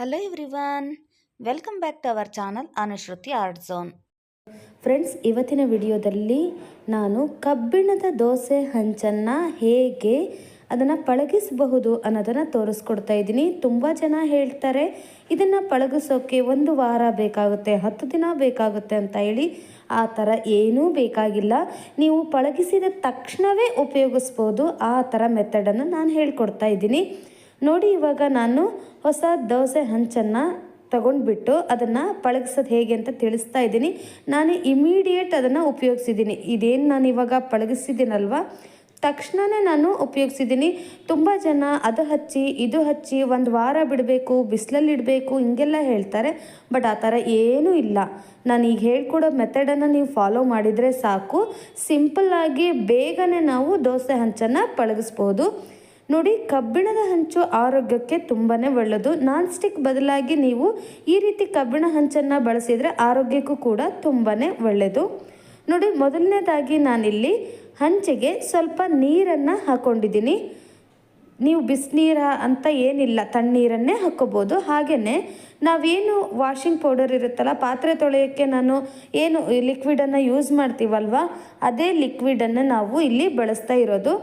Hello everyone, welcome back to our channel Anushruti Art Zone. Friends, ಇವತ್ತಿನ ವಿಡಿಯೋದಲ್ಲಿ ನಾನು ಕಬ್ಬಿಣದ ದೋಸೆ ಹಂಚನ್ನು ಹೇಗೆ ಅದನ್ನು ಪಳಗಿಸಬಹುದು ಅನ್ನೋದನ್ನು ತೋರಿಸ್ಕೊಡ್ತಾ ಇದ್ದೀನಿ. ತುಂಬ ಜನ ಹೇಳ್ತಾರೆ ಇದನ್ನು ಪಳಗಿಸೋಕ್ಕೆ 1 ವಾರ ಬೇಕಾಗುತ್ತೆ, 10 ದಿನ ಬೇಕಾಗುತ್ತೆ ಅಂತ ಹೇಳಿ. ಆ ಥರ ಏನೂ ಬೇಕಾಗಿಲ್ಲ. ನೀವು ಪಳಗಿಸಿದ ತಕ್ಷಣವೇ ಉಪಯೋಗಿಸ್ಬೋದು. ಆ ಥರ ಮೆಥಡನ್ನು ನಾನು ಹೇಳ್ಕೊಡ್ತಾ ಇದ್ದೀನಿ ನೋಡಿ. ಇವಾಗ ನಾನು ಹೊಸ ದೋಸೆ ಹಂಚನ್ನು ತಗೊಂಡ್ಬಿಟ್ಟು ಅದನ್ನು ಪಳಗಿಸೋದು ಹೇಗೆ ಅಂತ ತಿಳಿಸ್ತಾ ಇದ್ದೀನಿ. ನಾನು ಇಮಿಡಿಯೇಟ್ ಅದನ್ನು ಉಪಯೋಗಿಸಿದ್ದೀನಿ. ಇದೇನು ನಾನು ಇವಾಗ ಪಳಗಿಸಿದ್ದೀನಲ್ವ, ತಕ್ಷಣವೇ ನಾನು ಉಪಯೋಗಿಸಿದ್ದೀನಿ. ತುಂಬ ಜನ ಅದು ಹಚ್ಚಿ ಇದು ಹಚ್ಚಿ 1 ವಾರ ಬಿಡಬೇಕು, ಬಿಸಿಲಲ್ಲಿ ಇಡಬೇಕು, ಹಿಂಗೆಲ್ಲ ಹೇಳ್ತಾರೆ. ಬಟ್ ಆ ಥರ ಏನೂ ಇಲ್ಲ. ನಾನು ಈಗ ಹೇಳ್ಕೊಡೋ ಮೆಥಡನ್ನು ನೀವು ಫಾಲೋ ಮಾಡಿದರೆ ಸಾಕು. ಸಿಂಪಲ್ಲಾಗಿ ಬೇಗನೆ ನಾವು ದೋಸೆ ಹಂಚನ್ನು ಪಳಗಿಸ್ಬೋದು ನೋಡಿ. ಕಬ್ಬಿಣದ ಹಂಚು ಆರೋಗ್ಯಕ್ಕೆ ತುಂಬಾ ಒಳ್ಳೆಯದು. ನಾನ್ ಸ್ಟಿಕ್ ಬದಲಾಗಿ ನೀವು ಈ ರೀತಿ ಕಬ್ಬಿಣ ಹಂಚನ್ನು ಬಳಸಿದರೆ ಆರೋಗ್ಯಕ್ಕೂ ಕೂಡ ತುಂಬಾ ಒಳ್ಳೆಯದು ನೋಡಿ. ಮೊದಲನೇದಾಗಿ ನಾನಿಲ್ಲಿ ಹಂಚಿಗೆ ಸ್ವಲ್ಪ ನೀರನ್ನು ಹಾಕ್ಕೊಂಡಿದ್ದೀನಿ. ನೀವು ಬಿಸಿನೀರು ಅಂತ ಏನಿಲ್ಲ, ತಣ್ಣೀರನ್ನೇ ಹಾಕ್ಕೋಬೋದು. ಹಾಗೆಯೇ ನಾವೇನು ವಾಷಿಂಗ್ ಪೌಡರ್ ಇರುತ್ತಲ್ಲ, ಪಾತ್ರೆ ತೊಳೆಯೋಕ್ಕೆ ನಾನು ಏನು ಲಿಕ್ವಿಡನ್ನು ಯೂಸ್ ಮಾಡ್ತೀವಲ್ವ, ಅದೇ ಲಿಕ್ವಿಡನ್ನು ನಾವು ಇಲ್ಲಿ ಬಳಸ್ತಾ ಇರೋದು.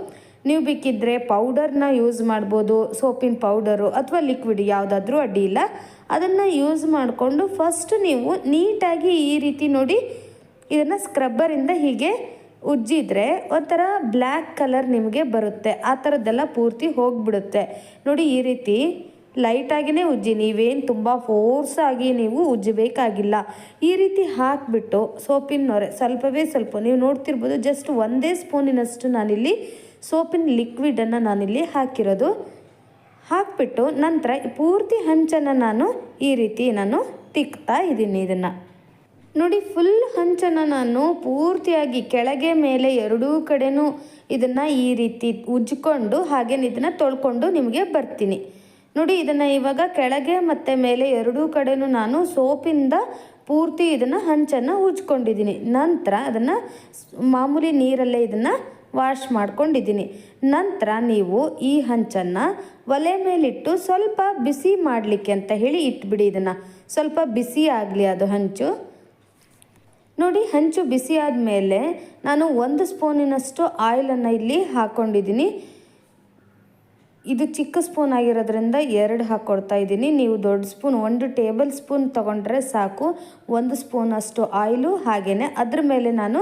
ನೀವು ಬೇಕಿದ್ದರೆ ಪೌಡರ್ನ ಯೂಸ್ ಮಾಡ್ಬೋದು, ಸೋಪಿನ ಪೌಡರು ಅಥವಾ ಲಿಕ್ವಿಡ್ ಯಾವುದಾದ್ರೂ ಅಡ್ಡಿ ಇಲ್ಲ. ಅದನ್ನು ಯೂಸ್ ಮಾಡಿಕೊಂಡು ಫಸ್ಟ್ ನೀವು ನೀಟಾಗಿ ಈ ರೀತಿ ನೋಡಿ, ಇದನ್ನು ಸ್ಕ್ರಬ್ಬರಿಂದ ಹೀಗೆ ಉಜ್ಜಿದ್ರೆ ಒಂಥರ ಬ್ಲ್ಯಾಕ್ ಕಲರ್ ನಿಮಗೆ ಬರುತ್ತೆ. ಆ ಥರದ್ದೆಲ್ಲ ಪೂರ್ತಿ ಹೋಗಿಬಿಡುತ್ತೆ ನೋಡಿ. ಈ ರೀತಿ ಲೈಟಾಗಿಯೇ ಉಜ್ಜಿ, ನೀವೇನು ತುಂಬ ಫೋರ್ಸಾಗಿ ನೀವು ಉಜ್ಜಬೇಕಾಗಿಲ್ಲ. ಈ ರೀತಿ ಹಾಕಿಬಿಟ್ಟು ಸೋಪಿನ ನೊರೆ ಸ್ವಲ್ಪವೇ ಸ್ವಲ್ಪ, ನೀವು ನೋಡ್ತಿರ್ಬೋದು, ಜಸ್ಟ್ 1 ಸ್ಪೂನಿನಷ್ಟು ನಾನಿಲ್ಲಿ ಸೋಪಿನ ಲಿಕ್ವಿಡನ್ನು ನಾನಿಲ್ಲಿ ಹಾಕಿರೋದು. ಹಾಕಿಬಿಟ್ಟು ನಂತರ ಪೂರ್ತಿ ಹಂಚನ್ನು ನಾನು ಈ ರೀತಿ ನಾನು ತಿಕ್ತಾ ಇದ್ದೀನಿ. ಇದನ್ನು ನೋಡಿ, ಫುಲ್ ಹಂಚನ್ನು ನಾನು ಪೂರ್ತಿಯಾಗಿ ಕೆಳಗೆ ಮೇಲೆ ಎರಡೂ ಕಡೆನೂ ಇದನ್ನು ಈ ರೀತಿ ಉಜ್ಜಿಕೊಂಡು ಹಾಗೆ ಇದನ್ನು ತೊಳ್ಕೊಂಡು ನಿಮಗೆ ಬರ್ತೀನಿ ನೋಡಿ. ಇದನ್ನು ಇವಾಗ ಕೆಳಗೆ ಮತ್ತು ಮೇಲೆ ಎರಡೂ ಕಡೆನೂ ನಾನು ಸೋಪಿಂದ ಪೂರ್ತಿ ಇದನ್ನು ಹಂಚನ್ನು ಉಜ್ಕೊಂಡಿದ್ದೀನಿ. ನಂತರ ಅದನ್ನು ಮಾಮೂಲಿ ನೀರಲ್ಲೇ ಇದನ್ನು ವಾಶ್ ಮಾಡ್ಕೊಂಡಿದ್ದೀನಿ. ನಂತರ ನೀವು ಈ ಹಂಚನ್ನು ಒಲೆ ಮೇಲಿಟ್ಟು ಸ್ವಲ್ಪ ಬಿಸಿ ಮಾಡಲಿಕ್ಕೆ ಅಂತ ಹೇಳಿ ಇಟ್ಬಿಡಿ. ಇದನ್ನು ಸ್ವಲ್ಪ ಬಿಸಿ ಆಗಲಿ ಅದು ಹಂಚು ನೋಡಿ. ಹಂಚು ಬಿಸಿ ಆದಮೇಲೆ ನಾನು 1 ಸ್ಪೂನಿನಷ್ಟು ಆಯಿಲನ್ನು ಇಲ್ಲಿ ಹಾಕ್ಕೊಂಡಿದ್ದೀನಿ. ಇದು ಚಿಕ್ಕ ಸ್ಪೂನ್ ಆಗಿರೋದ್ರಿಂದ 2 ಹಾಕ್ಕೊಡ್ತಾ ಇದ್ದೀನಿ. ನೀವು ದೊಡ್ಡ ಸ್ಪೂನ್ 1 ಟೇಬಲ್ ಸ್ಪೂನ್ ತೊಗೊಂಡ್ರೆ ಸಾಕು. 1 ಸ್ಪೂನಷ್ಟು ಆಯಿಲು, ಹಾಗೆಯೇ ಅದ್ರ ಮೇಲೆ ನಾನು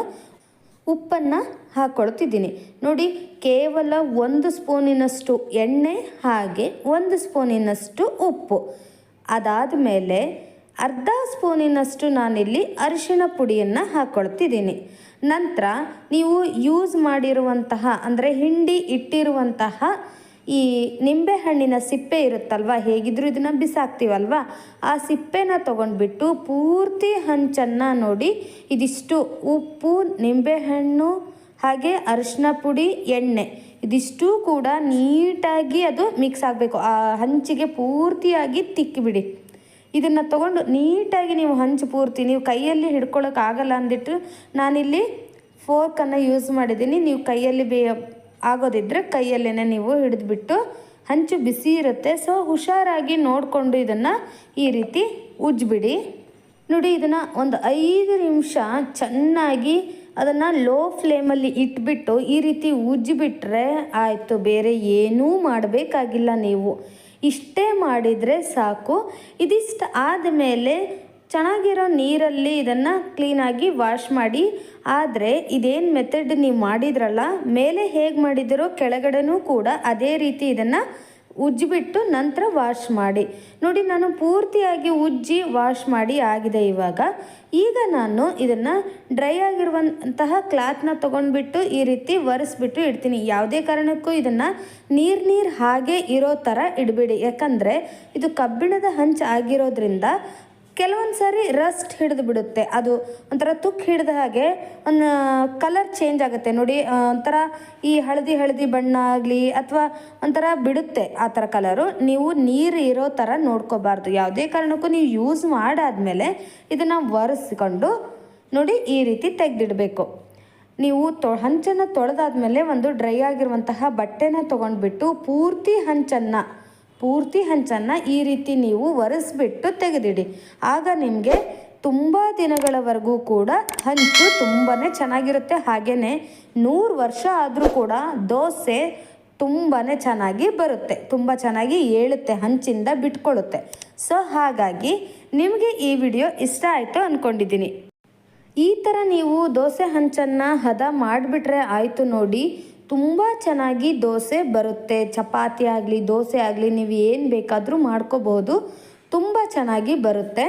ಉಪ್ಪನ್ನು ಹಾಕ್ಕೊಳ್ತಿದ್ದೀನಿ ನೋಡಿ. ಕೇವಲ 1 ಸ್ಪೂನಿನಷ್ಟು ಎಣ್ಣೆ ಹಾಗೆ 1 ಸ್ಪೂನಿನಷ್ಟು ಉಪ್ಪು. ಅದಾದಮೇಲೆ ಅರ್ಧ ಸ್ಪೂನಿನಷ್ಟು ನಾನಿಲ್ಲಿ ಅರಿಶಿಣ ಪುಡಿಯನ್ನು ಹಾಕ್ಕೊಳ್ತಿದ್ದೀನಿ. ನಂತರ ನೀವು ಯೂಸ್ ಮಾಡಿರುವಂತಹ ಅಂದರೆ ಹಿಂಡಿ ಇಟ್ಟಿರುವಂತಹ ಈ ನಿಂಬೆಹಣ್ಣಿನ ಸಿಪ್ಪೆ ಇರುತ್ತಲ್ವ, ಹೇಗಿದ್ರೂ ಇದನ್ನು ಬಿಸಾಕ್ತೀವಲ್ವ, ಆ ಸಿಪ್ಪೆನ ತೊಗೊಂಡ್ಬಿಟ್ಟು ಪೂರ್ತಿ ಹಂಚನ್ನು ನೋಡಿ, ಇದಿಷ್ಟು ಉಪ್ಪು, ನಿಂಬೆಹಣ್ಣು ಹಾಗೆ ಅರಿಶಿನ ಪುಡಿ, ಎಣ್ಣೆ ಇದಿಷ್ಟು ಕೂಡ ನೀಟಾಗಿ ಅದು ಮಿಕ್ಸ್ ಆಗಬೇಕು. ಆ ಹಂಚಿಗೆ ಪೂರ್ತಿಯಾಗಿ ತಿಕ್ಕಿಬಿಡಿ. ಇದನ್ನು ತೊಗೊಂಡು ನೀಟಾಗಿ ನೀವು ಹಂಚು ಪೂರ್ತಿ, ನೀವು ಕೈಯಲ್ಲಿ ಹಿಡ್ಕೊಳ್ಳೋಕ್ಕಾಗಲ್ಲ ಅಂದ್ಬಿಟ್ಟು ನಾನಿಲ್ಲಿ ಫೋರ್ಕನ್ನು ಯೂಸ್ ಮಾಡಿದ್ದೀನಿ. ನೀವು ಕೈಯಲ್ಲಿ ಆಗೋದಿದ್ದರೆ ಕೈಯಲ್ಲೇ ನೀವು ಹಿಡಿದ್ಬಿಟ್ಟು, ಹಂಚು ಬಿಸಿ ಇರುತ್ತೆ, ಸೊ ಹುಷಾರಾಗಿ ನೋಡಿಕೊಂಡು ಇದನ್ನು ಈ ರೀತಿ ಉಜ್ಜಿಬಿಡಿ ನೋಡಿ. ಇದನ್ನು ಒಂದು 5 ನಿಮಿಷ ಚೆನ್ನಾಗಿ ಅದನ್ನು ಲೋ ಫ್ಲೇಮಲ್ಲಿ ಇಟ್ಬಿಟ್ಟು ಈ ರೀತಿ ಉಜ್ಜಿಬಿಟ್ರೆ ಆಯಿತು. ಬೇರೆ ಏನೂ ಮಾಡಬೇಕಾಗಿಲ್ಲ. ನೀವು ಇಷ್ಟೇ ಮಾಡಿದರೆ ಸಾಕು. ಇದಿಷ್ಟು ಆದಮೇಲೆ ಚೆನ್ನಾಗಿರೋ ನೀರಲ್ಲಿ ಇದನ್ನು ಕ್ಲೀನಾಗಿ ವಾಶ್ ಮಾಡಿ. ಆದರೆ ಇದೇನು ಮೆಥಡ್ ನೀವು ಮಾಡಿದ್ರಲ್ಲ, ಮೇಲೆ ಹೇಗೆ ಮಾಡಿದಿರೋ ಕೆಳಗಡೆನೂ ಕೂಡ ಅದೇ ರೀತಿ ಇದನ್ನು ಉಜ್ಜಿಬಿಟ್ಟು ನಂತರ ವಾಶ್ ಮಾಡಿ ನೋಡಿ. ನಾನು ಪೂರ್ತಿಯಾಗಿ ಉಜ್ಜಿ ವಾಶ್ ಮಾಡಿ ಆಗಿದೆ. ಈಗ ನಾನು ಇದನ್ನು ಡ್ರೈ ಆಗಿರುವಂತಹ ಕ್ಲಾತ್ನ ತೊಗೊಂಡ್ಬಿಟ್ಟು ಈ ರೀತಿ ಒರೆಸ್ಬಿಟ್ಟು ಇಡ್ತೀನಿ. ಯಾವುದೇ ಕಾರಣಕ್ಕೂ ಇದನ್ನು ನೀರು ಹಾಗೆ ಇರೋ ಥರ ಇಡಬೇಡಿ. ಯಾಕಂದರೆ ಇದು ಕಬ್ಬಿಣದ ಹಂಚು ಆಗಿರೋದ್ರಿಂದ ಕೆಲವೊಂದು ಸಾರಿ ರಸ್ಟ್ ಹಿಡಿದು ಬಿಡುತ್ತೆ. ಅದು ಒಂಥರ ತುಕ್ಕು ಹಿಡಿದ ಹಾಗೆ ಒಂದು ಕಲರ್ ಚೇಂಜ್ ಆಗುತ್ತೆ ನೋಡಿ. ಒಂಥರ ಈ ಹಳದಿ ಬಣ್ಣ ಆಗಲಿ ಅಥವಾ ಒಂಥರ ಬಿಡುತ್ತೆ ಆ ಥರ ಕಲರು. ನೀವು ನೀರು ಇರೋ ಥರ ನೋಡ್ಕೋಬಾರ್ದು. ಯಾವುದೇ ಕಾರಣಕ್ಕೂ ನೀವು ಯೂಸ್ ಮಾಡಾದಮೇಲೆ ಇದನ್ನು ಒರೆಸ್ಕೊಂಡು ನೋಡಿ ಈ ರೀತಿ ತೆಗೆದಿಡಬೇಕು. ನೀವು ಹಂಚನ್ನು ತೊಳೆದಾದ್ಮೇಲೆ ಒಂದು ಡ್ರೈ ಆಗಿರುವಂತಹ ಬಟ್ಟೆನ ತೊಗೊಂಡ್ಬಿಟ್ಟು ಪೂರ್ತಿ ಹಂಚನ್ನು ಪೂರ್ತಿ ಹಂಚನ್ನು ಈ ರೀತಿ ನೀವು ಒರೆಸ್ಬಿಟ್ಟು ತೆಗೆದಿಡಿ. ಆಗ ನಿಮಗೆ ತುಂಬ ದಿನಗಳವರೆಗೂ ಕೂಡ ಹಂಚು ತುಂಬಾ ಚೆನ್ನಾಗಿರುತ್ತೆ. ಹಾಗೆಯೇ 100 ವರ್ಷ ಆದರೂ ಕೂಡ ದೋಸೆ ತುಂಬಾ ಚೆನ್ನಾಗಿ ಬರುತ್ತೆ, ತುಂಬ ಚೆನ್ನಾಗಿ ಏಳುತ್ತೆ, ಹಂಚಿಂದ ಬಿಟ್ಕೊಳ್ಳುತ್ತೆ. ಸೊ ಹಾಗಾಗಿ ನಿಮಗೆ ಈ ವಿಡಿಯೋ ಇಷ್ಟ ಆಯಿತು ಅಂದ್ಕೊಂಡಿದ್ದೀನಿ. ಈ ಥರ ನೀವು ದೋಸೆ ಹಂಚನ್ನು ಹದ ಮಾಡಿಬಿಟ್ರೆ ಆಯಿತು ನೋಡಿ, ತುಂಬ ಚೆನ್ನಾಗಿ ದೋಸೆ ಬರುತ್ತೆ. ಚಪಾತಿ ಆಗಲಿ ದೋಸೆ ಆಗಲಿ ನೀವು ಏನು ಬೇಕಾದರೂ ಮಾಡ್ಕೋಬಹುದು, ತುಂಬ ಚೆನ್ನಾಗಿ ಬರುತ್ತೆ.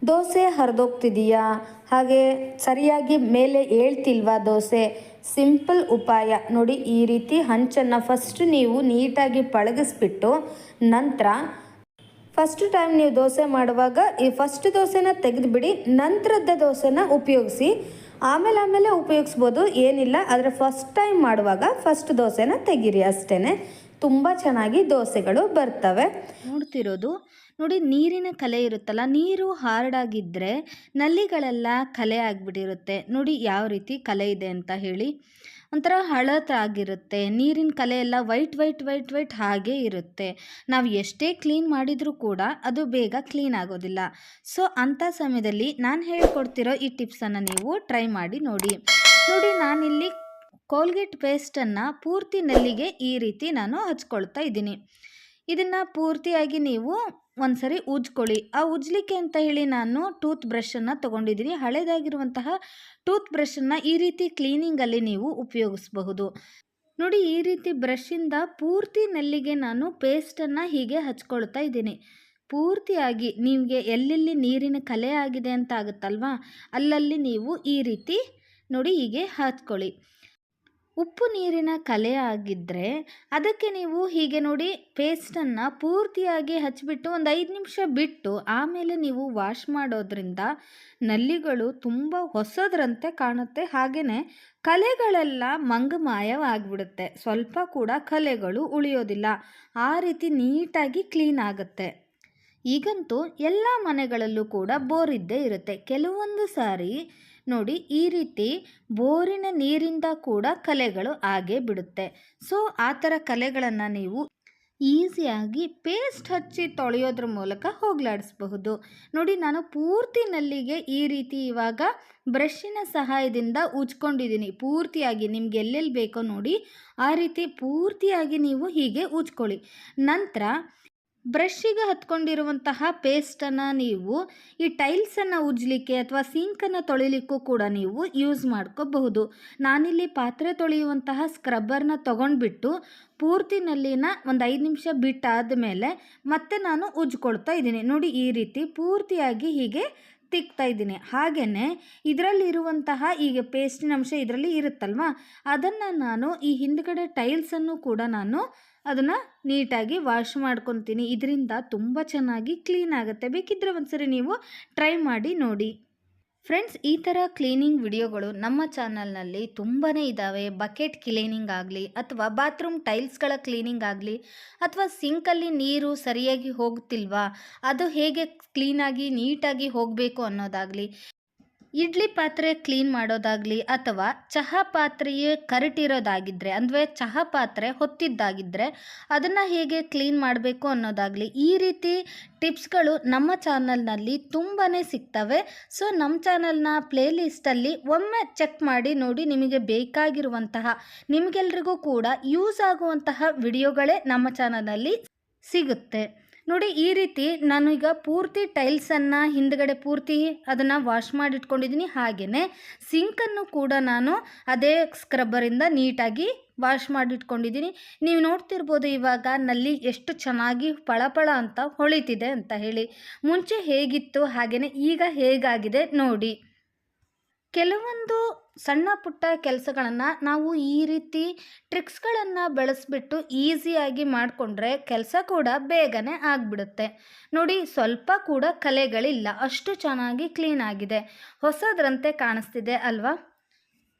ದೋಸೆ ಹರಿದೋಗ್ತಿದೆಯಾ, ಹಾಗೆ ಸರಿಯಾಗಿ ಮೇಲೆ ಏಳ್ತಿಲ್ವಾ ದೋಸೆ, ಸಿಂಪಲ್ ಉಪಾಯ ನೋಡಿ. ಈ ರೀತಿ ಹಂಚನ್ನು ಫಸ್ಟ್ ನೀವು ನೀಟಾಗಿ ಪಳಗಿಸ್ಬಿಟ್ಟು ನಂತರ ಫಸ್ಟ್ ಟೈಮ್ ನೀವು ದೋಸೆ ಮಾಡುವಾಗ ಈ ಫಸ್ಟ್ ದೋಸೆನ ತೆಗೆದುಬಿಡಿ, ನಂತರದ ದೋಸೆನ ಉಪಯೋಗಿಸಿ. ಆಮೇಲೆ ಉಪಯೋಗಿಸ್ಬೋದು, ಏನಿಲ್ಲ. ಆದರೆ ಫಸ್ಟ್ ಟೈಮ್ ಮಾಡುವಾಗ ಫಸ್ಟ್ ದೋಸೆನ ತೆಗೀರಿ ಅಷ್ಟೇ, ತುಂಬ ಚೆನ್ನಾಗಿ ದೋಸೆಗಳು ಬರ್ತವೆ. ನೋಡ್ತಿರೋದು ನೋಡಿ, ನೀರಿನ ಕಲೆ ಇರುತ್ತಲ್ಲ, ನೀರು ಹಾರ್ಡಾಗಿದ್ದರೆ ನಲ್ಲಿಗಳೆಲ್ಲ ಕಲೆ ಆಗಿಬಿಟ್ಟಿರುತ್ತೆ. ನೋಡಿ ಯಾವ ರೀತಿ ಕಲೆ ಇದೆ ಅಂತ ಹೇಳಿ, ಒಂಥರ ಹಳತಾಗಿರುತ್ತೆ. ನೀರಿನ ಕಲೆ ಎಲ್ಲ ವೈಟ್ ಹಾಗೇ ಇರುತ್ತೆ. ನಾವು ಎಷ್ಟೇ ಕ್ಲೀನ್ ಮಾಡಿದರೂ ಕೂಡ ಅದು ಬೇಗ ಕ್ಲೀನ್ ಆಗೋದಿಲ್ಲ. ಸೊ ಅಂಥ ಸಮಯದಲ್ಲಿ ನಾನು ಹೇಳ್ಕೊಡ್ತಿರೋ ಈ ಟಿಪ್ಸನ್ನು ನೀವು ಟ್ರೈ ಮಾಡಿ ನೋಡಿ. ನಾನಿಲ್ಲಿ ಕೋಲ್ಗೇಟ್ ಪೇಸ್ಟನ್ನು ಪೂರ್ತಿ ನಲ್ಲಿಗೆ ಈ ರೀತಿ ನಾನು ಹಚ್ಕೊಳ್ತಾ ಇದ್ದೀನಿ. ಇದನ್ನು ಪೂರ್ತಿಯಾಗಿ ನೀವು ಒಂದ್ಸರಿ ಉಜ್ಕೊಳ್ಳಿ. ಆ ಉಜ್ಲಿಕ್ಕೆ ಅಂತ ಹೇಳಿ ನಾನು ಟೂತ್ ಬ್ರಷನ್ನು ತೊಗೊಂಡಿದ್ದೀನಿ. ಹಳೇದಾಗಿರುವಂತಹ ಟೂತ್ ಬ್ರಷನ್ನು ಈ ರೀತಿ ಕ್ಲೀನಿಂಗಲ್ಲಿ ನೀವು ಉಪಯೋಗಿಸಬಹುದು. ನೋಡಿ, ಈ ರೀತಿ ಬ್ರಷಿಂದ ಪೂರ್ತಿ ನಲ್ಲಿಗೆ ನಾನು ಪೇಸ್ಟನ್ನು ಹೀಗೆ ಹಚ್ಕೊಳ್ತಾ ಇದ್ದೀನಿ. ಪೂರ್ತಿಯಾಗಿ ನಿಮಗೆ ಎಲ್ಲೆಲ್ಲಿ ನೀರಿನ ಕಲೆ ಆಗಿದೆ ಅಂತ ಆಗುತ್ತಲ್ವಾ, ಅಲ್ಲಲ್ಲಿ ನೀವು ಈ ರೀತಿ ನೋಡಿ ಹೀಗೆ ಹಚ್ಕೊಳ್ಳಿ. ಉಪ್ಪು ನೀರಿನ ಕಲೆ ಆಗಿದ್ದರೆ ಅದಕ್ಕೆ ನೀವು ಹೀಗೆ ನೋಡಿ ಪೇಸ್ಟನ್ನು ಪೂರ್ತಿಯಾಗಿ ಹಚ್ಚಿಬಿಟ್ಟು ಒಂದು 5 ನಿಮಿಷ ಬಿಟ್ಟು ಆಮೇಲೆ ನೀವು ವಾಶ್ ಮಾಡೋದ್ರಿಂದ ನಲ್ಲಿಗಳು ತುಂಬ ಹೊಸದ್ರಂತೆ ಕಾಣುತ್ತೆ. ಹಾಗೆಯೇ ಕಲೆಗಳೆಲ್ಲ ಮಂಗಮಾಯವಾಗಿಬಿಡುತ್ತೆ, ಸ್ವಲ್ಪ ಕೂಡ ಕಲೆಗಳು ಉಳಿಯೋದಿಲ್ಲ. ಆ ರೀತಿ ನೀಟಾಗಿ ಕ್ಲೀನ್ ಆಗುತ್ತೆ. ಈಗಂತೂ ಎಲ್ಲ ಮನೆಗಳಲ್ಲೂ ಕೂಡ ಬೋರ್ ಇದ್ದೇ ಇರುತ್ತೆ. ಕೆಲವೊಂದು ಸಾರಿ ನೋಡಿ ಈ ರೀತಿ ಬೋರಿನ ನೀರಿಂದ ಕೂಡ ಕಲೆಗಳು ಆಗೇ ಬಿಡುತ್ತೆ. ಸೊ ಆ ಥರ ಕಲೆಗಳನ್ನು ನೀವು ಈಸಿಯಾಗಿ ಪೇಸ್ಟ್ ಹಚ್ಚಿ ತೊಳೆಯೋದ್ರ ಮೂಲಕ ಹೋಗಲಾಡಿಸಬಹುದು. ನೋಡಿ, ನಾನು ಪೂರ್ತಿ ನಲ್ಲಿಗೆ ಈ ರೀತಿ ಇವಾಗ ಬ್ರಷಿನ ಸಹಾಯದಿಂದ ಉಜ್ಕೊಂಡಿದ್ದೀನಿ. ಪೂರ್ತಿಯಾಗಿ ನಿಮ್ಗೆ ಎಲ್ಲೆಲ್ಲಿ ಬೇಕೋ ನೋಡಿ ಆ ರೀತಿ ಪೂರ್ತಿಯಾಗಿ ನೀವು ಹೀಗೆ ಉಜ್ಕೊಳ್ಳಿ. ನಂತರ ಬ್ರಷ್ಷಿಗೆ ಹತ್ಕೊಂಡಿರುವಂತಹ ಪೇಸ್ಟನ್ನು ನೀವು ಈ ಟೈಲ್ಸನ್ನು ಉಜ್ಲಿಕ್ಕೆ ಅಥವಾ ಸಿಂಕನ್ನು ತೊಳಿಲಿಕ್ಕೂ ಕೂಡ ನೀವು ಯೂಸ್ ಮಾಡ್ಕೋಬಹುದು. ನಾನಿಲ್ಲಿ ಪಾತ್ರೆ ತೊಳೆಯುವಂತಹ ಸ್ಕ್ರಬ್ಬರ್ನ ತೊಗೊಂಡ್ಬಿಟ್ಟು ಪೂರ್ತಿ ನಲ್ಲಿನ ಒಂದು 5 ನಿಮಿಷ ಬಿಟ್ಟಾದ ಮೇಲೆ ಮತ್ತೆ ನಾನು ಉಜ್ಕೊಳ್ತಾ ಇದ್ದೀನಿ. ನೋಡಿ, ಈ ರೀತಿ ಪೂರ್ತಿಯಾಗಿ ಹೀಗೆ ತಿಕ್ತಾ ಇದ್ದೀನಿ. ಹಾಗೆಯೇ ಇದರಲ್ಲಿರುವಂತಹ ಈಗ ಪೇಸ್ಟಿನ ಅಂಶ ಇದರಲ್ಲಿ ಇರುತ್ತಲ್ವ, ಅದನ್ನು ನಾನು ಈ ಹಿಂದ್ಗಡೆ ಟೈಲ್ಸನ್ನು ಕೂಡ ನಾನು ಅದನ್ನು ನೀಟಾಗಿ ವಾಶ್ ಮಾಡ್ಕೊತೀನಿ. ಇದರಿಂದ ತುಂಬ ಚೆನ್ನಾಗಿ ಕ್ಲೀನ್ ಆಗುತ್ತೆ. ಬೇಕಿದ್ದರೆ ಒಂದ್ಸರಿ ನೀವು ಟ್ರೈ ಮಾಡಿ ನೋಡಿ. ಫ್ರೆಂಡ್ಸ್, ಈ ಥರ ಕ್ಲೀನಿಂಗ್ ವಿಡಿಯೋಗಳು ನಮ್ಮ ಚಾನಲ್ನಲ್ಲಿ ತುಂಬಾ ಇದ್ದಾವೆ. ಬಕೆಟ್ ಕ್ಲೀನಿಂಗ್ ಆಗಲಿ ಅಥವಾ ಬಾತ್ರೂಮ್ ಟೈಲ್ಸ್ಗಳ ಕ್ಲೀನಿಂಗ್ ಆಗಲಿ ಅಥವಾ ಸಿಂಕಲ್ಲಿ ನೀರು ಸರಿಯಾಗಿ ಹೋಗ್ತಿಲ್ವಾ ಅದು ಹೇಗೆ ಕ್ಲೀನಾಗಿ ನೀಟಾಗಿ ಹೋಗಬೇಕು ಅನ್ನೋದಾಗಲಿ, ಇಡ್ಲಿ ಪಾತ್ರೆ ಕ್ಲೀನ್ ಮಾಡೋದಾಗಲಿ ಅಥವಾ ಚಹಾ ಪಾತ್ರೆಯೇ ಕರಟಿರೋದಾಗಿದ್ದರೆ ಅಂದರೆ ಚಹಾ ಪಾತ್ರೆ ಹೊತ್ತಿದ್ದಾಗಿದ್ದರೆ ಅದನ್ನು ಹೇಗೆ ಕ್ಲೀನ್ ಮಾಡಬೇಕು ಅನ್ನೋದಾಗಲಿ, ಈ ರೀತಿ ಟಿಪ್ಸ್ಗಳು ನಮ್ಮ ಚಾನಲ್ನಲ್ಲಿ ತುಂಬಾ ಸಿಗ್ತವೆ. ಸೊ ನಮ್ಮ ಚಾನಲ್ನ ಪ್ಲೇಲಿಸ್ಟಲ್ಲಿ ಒಮ್ಮೆ ಚೆಕ್ ಮಾಡಿ ನೋಡಿ. ನಿಮಗೆ ಬೇಕಾಗಿರುವಂತಹ ನಿಮಗೆಲ್ರಿಗೂ ಕೂಡ ಯೂಸ್ ಆಗುವಂತಹ ವಿಡಿಯೋಗಳೇ ನಮ್ಮ ಚಾನಲ್ನಲ್ಲಿ ಸಿಗುತ್ತೆ. ನೋಡಿ, ಈ ರೀತಿ ನಾನು ಈಗ ಪೂರ್ತಿ ಟೈಲ್ಸನ್ನು ಹಿಂದ್ಗಡೆ ಪೂರ್ತಿ ಅದನ್ನು ವಾಶ್ ಮಾಡಿಟ್ಕೊಂಡಿದ್ದೀನಿ. ಹಾಗೆಯೇ ಸಿಂಕನ್ನು ಕೂಡ ನಾನು ಅದೇ ಸ್ಕ್ರಬ್ಬರಿಂದ ನೀಟಾಗಿ ವಾಶ್ ಮಾಡಿಟ್ಕೊಂಡಿದ್ದೀನಿ. ನೀವು ನೋಡ್ತಿರ್ಬೋದು ಇವಾಗ ನಲ್ಲಿ ಎಷ್ಟು ಚೆನ್ನಾಗಿ ಪಳಪಳ ಅಂತ ಹೊಳಿತಿದೆ ಅಂತ ಹೇಳಿ. ಮುಂಚೆ ಹೇಗಿತ್ತು ಹಾಗೆಯೇ ಈಗ ಹೇಗಾಗಿದೆ ನೋಡಿ. ಕೆಲವೊಂದು ಸಣ್ಣ ಪುಟ್ಟ ಕೆಲಸಗಳನ್ನು ನಾವು ಈ ರೀತಿ ಟ್ರಿಕ್ಸ್ಗಳನ್ನು ಬಳಸಿಬಿಟ್ಟು ಈಸಿಯಾಗಿ ಮಾಡಿಕೊಂಡ್ರೆ ಕೆಲಸ ಕೂಡ ಬೇಗನೆ ಆಗಿಬಿಡುತ್ತೆ. ನೋಡಿ, ಸ್ವಲ್ಪ ಕೂಡ ಕಲೆಗಳಿಲ್ಲ, ಅಷ್ಟು ಚೆನ್ನಾಗಿ ಕ್ಲೀನ್ ಆಗಿದೆ, ಹೊಸದ್ರಂತೆ ಕಾಣಿಸ್ತಿದೆ ಅಲ್ವಾ.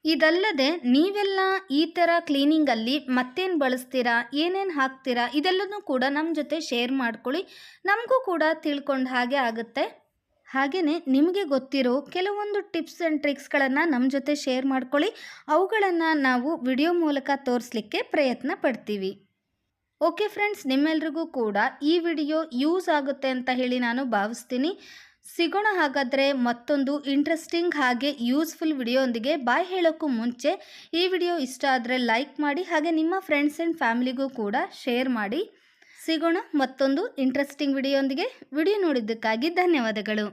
ಇದಲ್ಲದೆ ನೀವೆಲ್ಲ ಈ ಥರ ಕ್ಲೀನಿಂಗಲ್ಲಿ ಮತ್ತೇನು ಬಳಸ್ತೀರಾ, ಏನೇನು ಹಾಕ್ತೀರಾ, ಇದೆಲ್ಲನೂ ಕೂಡ ನಮ್ಮ ಜೊತೆ ಶೇರ್ ಮಾಡ್ಕೊಳ್ಳಿ. ನಮಗೂ ಕೂಡ ತಿಳ್ಕೊಂಡ ಹಾಗೆ ಆಗುತ್ತೆ. ಹಾಗೆಯೇ ನಿಮಗೆ ಗೊತ್ತಿರೋ ಕೆಲವೊಂದು ಟಿಪ್ಸ್ ಆ್ಯಂಡ್ ಟ್ರಿಕ್ಸ್ಗಳನ್ನು ನಮ್ಮ ಜೊತೆ ಶೇರ್ ಮಾಡ್ಕೊಳ್ಳಿ. ಅವುಗಳನ್ನು ನಾವು ವಿಡಿಯೋ ಮೂಲಕ ತೋರಿಸಲಿಕ್ಕೆ ಪ್ರಯತ್ನ ಪಡ್ತೀವಿ. ಓಕೆ ಫ್ರೆಂಡ್ಸ್, ನಿಮ್ಮೆಲ್ರಿಗೂ ಕೂಡ ಈ ವಿಡಿಯೋ ಯೂಸ್ ಆಗುತ್ತೆ ಅಂತ ಹೇಳಿ ನಾನು ಭಾವಿಸ್ತೀನಿ. ಸಿಗೋಣ ಹಾಗಾದರೆ ಮತ್ತೊಂದು ಇಂಟ್ರೆಸ್ಟಿಂಗ್ ಹಾಗೆ ಯೂಸ್ಫುಲ್ ವಿಡಿಯೋಂದಿಗೆ. ಬಾಯ್ ಹೇಳೋಕ್ಕೂ ಮುಂಚೆ ಈ ವಿಡಿಯೋ ಇಷ್ಟ ಆದರೆ ಲೈಕ್ ಮಾಡಿ, ಹಾಗೆ ನಿಮ್ಮ ಫ್ರೆಂಡ್ಸ್ ಆ್ಯಂಡ್ ಫ್ಯಾಮಿಲಿಗೂ ಕೂಡ ಶೇರ್ ಮಾಡಿ. ಸಿಗೋಣ ಮತ್ತೊಂದು ಇಂಟ್ರೆಸ್ಟಿಂಗ್ ವಿಡಿಯೋಂದಿಗೆ. ವಿಡಿಯೋ ನೋಡಿದ್ದಕ್ಕಾಗಿ ಧನ್ಯವಾದಗಳು.